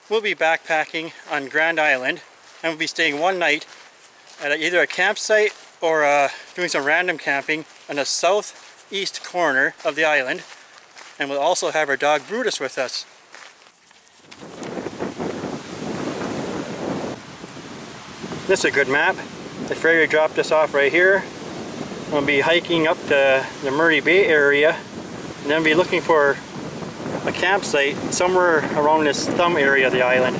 We'll be backpacking on Grand Island, and we'll be staying one night at either a campsite or doing some random camping on the southeast corner of the island. And we'll also have our dog Brutus with us. This is a good map. The ferry dropped us off right here. We'll be hiking up to the Murray Bay area, and then be looking for a campsite somewhere around this thumb area of the island.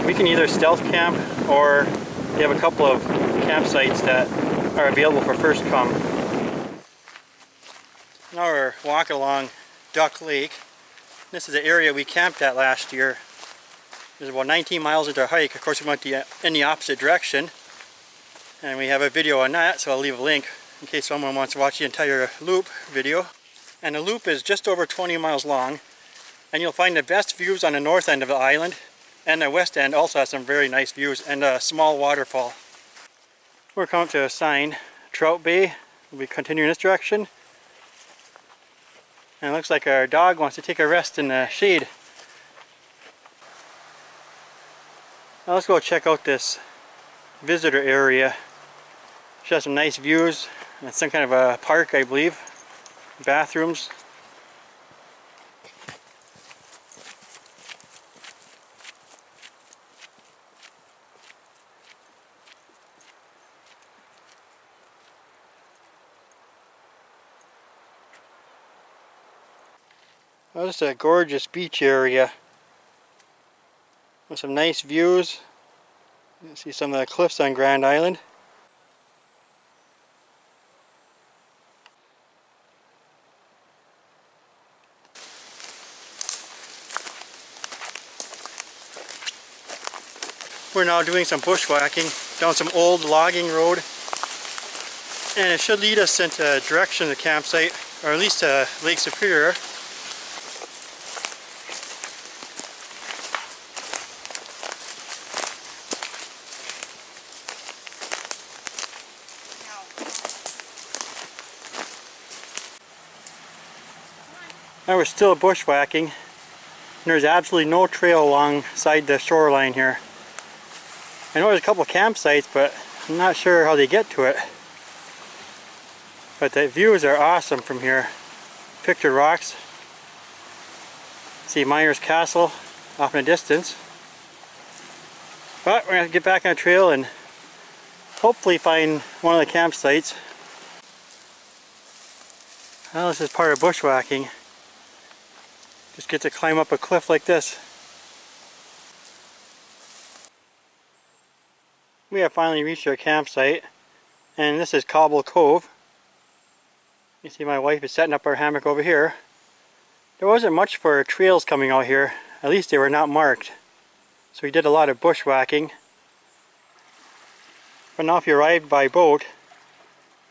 We can either stealth camp, or they have a couple of campsites that are available for first come. Now we're walking along Duck Lake. This is the area we camped at last year. There's about 19 miles into our hike. Of course, we went in the opposite direction, and we have a video on that, so I'll leave a link in case someone wants to watch the entire loop video. And the loop is just over 20 miles long, and you'll find the best views on the north end of the island, and the west end also has some very nice views and a small waterfall. We're coming to a sign, Trout Bay. We'll be continuing this direction, and it looks like our dog wants to take a rest in the shade. Now let's go check out this visitor area. She has some nice views. It's some kind of a park, I believe. Bathrooms. Well, this is a gorgeous beach area with some nice views. You can see some of the cliffs on Grand Island. We're now doing some bushwhacking down some old logging road, and it should lead us into a direction of the campsite, or at least to Lake Superior. Now we're still bushwhacking, and there's absolutely no trail alongside the shoreline here. I know there's a couple of campsites, but I'm not sure how they get to it. But the views are awesome from here. Picture rocks. See Myers Castle off in the distance. But we're going to get back on the trail and hopefully find one of the campsites. Well, this is part of bushwhacking. Just get to climb up a cliff like this. We have finally reached our campsite, and this is Cobble Cove. You see my wife is setting up our hammock over here. There wasn't much for trails coming out here, at least they were not marked. So we did a lot of bushwhacking. But now if you arrive by boat,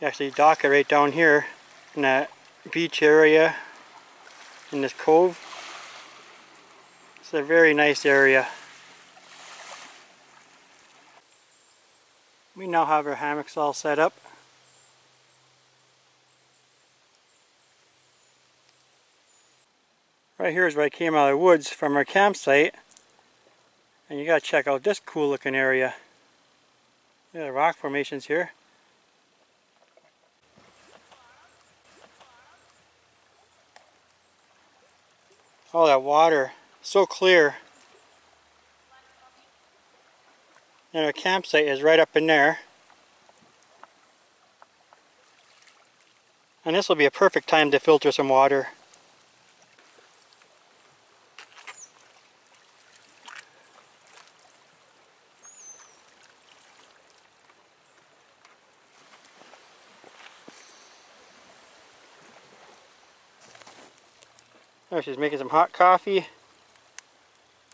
you actually dock it right down here in that beach area in this cove. It's a very nice area. We now have our hammocks all set up. Right here is where I came out of the woods from our campsite, and you gotta check out this cool looking area. Look at the rock formations here. Oh, that water, so clear. And our campsite is right up in there. And this will be a perfect time to filter some water. Oh, she's making some hot coffee.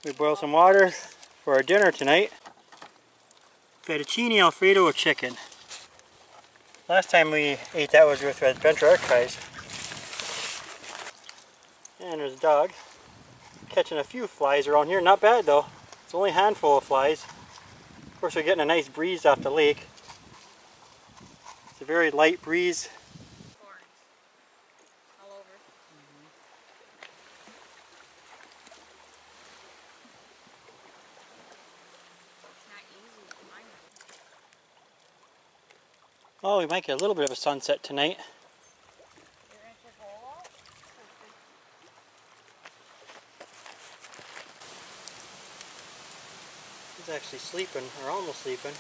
We boiled some water for our dinner tonight. Fettuccine Alfredo with chicken. Last time we ate that was with Adventure Archives. And there's a dog catching a few flies around here. Not bad though. It's only a handful of flies. Of course, we're getting a nice breeze off the lake. It's a very light breeze. All over. Oh, we might get a little bit of a sunset tonight. You're going to take a hole out? He's actually sleeping, or almost sleeping.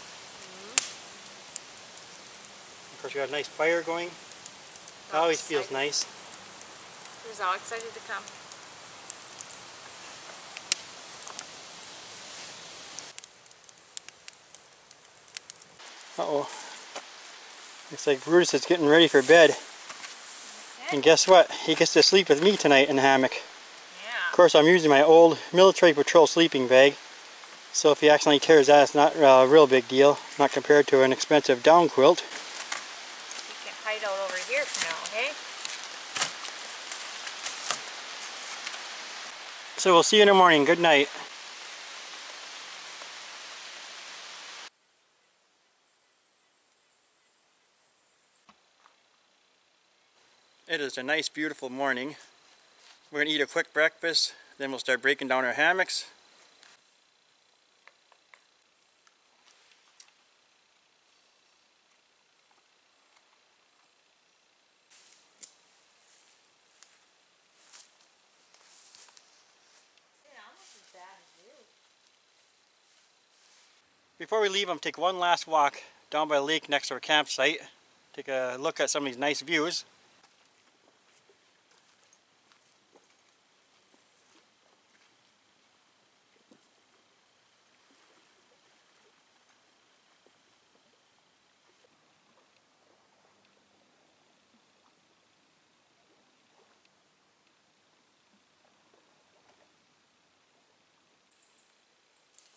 Of course, we got a nice fire going. It always feels nice. He's all excited to come. Uh-oh. Looks like Brutus is getting ready for bed. Okay. And guess what? He gets to sleep with me tonight in the hammock. Yeah. Of course, I'm using my old military patrol sleeping bag. So if he accidentally tears that, it's not a real big deal. Not compared to an expensive down quilt. You can hide out over here for now, okay? So we'll see you in the morning. Good night. It is a nice, beautiful morning. We're going to eat a quick breakfast, then we'll start breaking down our hammocks. Before we leave, I'm going to take one last walk down by the lake next to our campsite. Take a look at some of these nice views.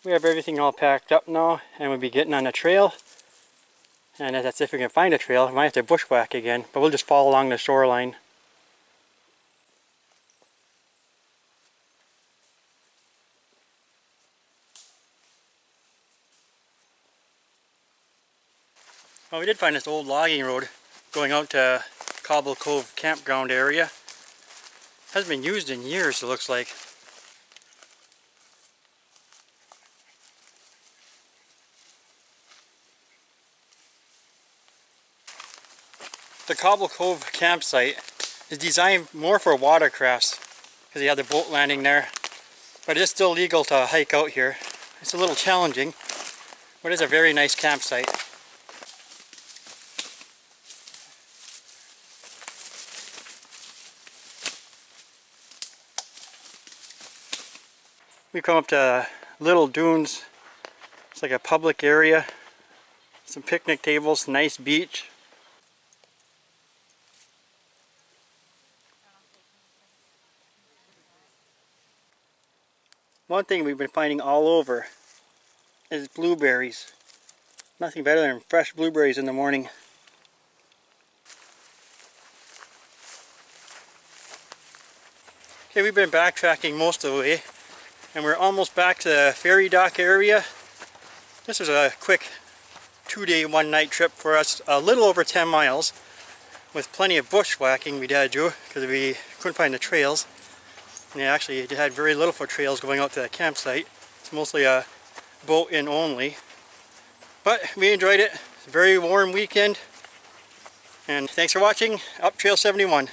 We have everything all packed up now, and we'll be getting on the trail. And that's if we can find a trail. We might have to bushwhack again, but we'll just follow along the shoreline. Well, we did find this old logging road going out to Cobble Cove campground area. Hasn't been used in years, it looks like. The Cobble Cove campsite is designed more for watercrafts because you have the boat landing there. But it is still legal to hike out here. It's a little challenging, but it's a very nice campsite. We come up to little dunes. It's like a public area. Some picnic tables, nice beach. One thing we've been finding all over is blueberries. Nothing better than fresh blueberries in the morning. Okay, we've been backtracking most of the way, and we're almost back to the ferry dock area. This was a quick 2-day, 1-night trip for us, a little over 10 miles, with plenty of bushwhacking we had to do because we couldn't find the trails. And actually it had very little for trails going out to the campsite. It's mostly a boat in only. But we enjoyed it. It's a very warm weekend. And thanks for watching Up Trail 71.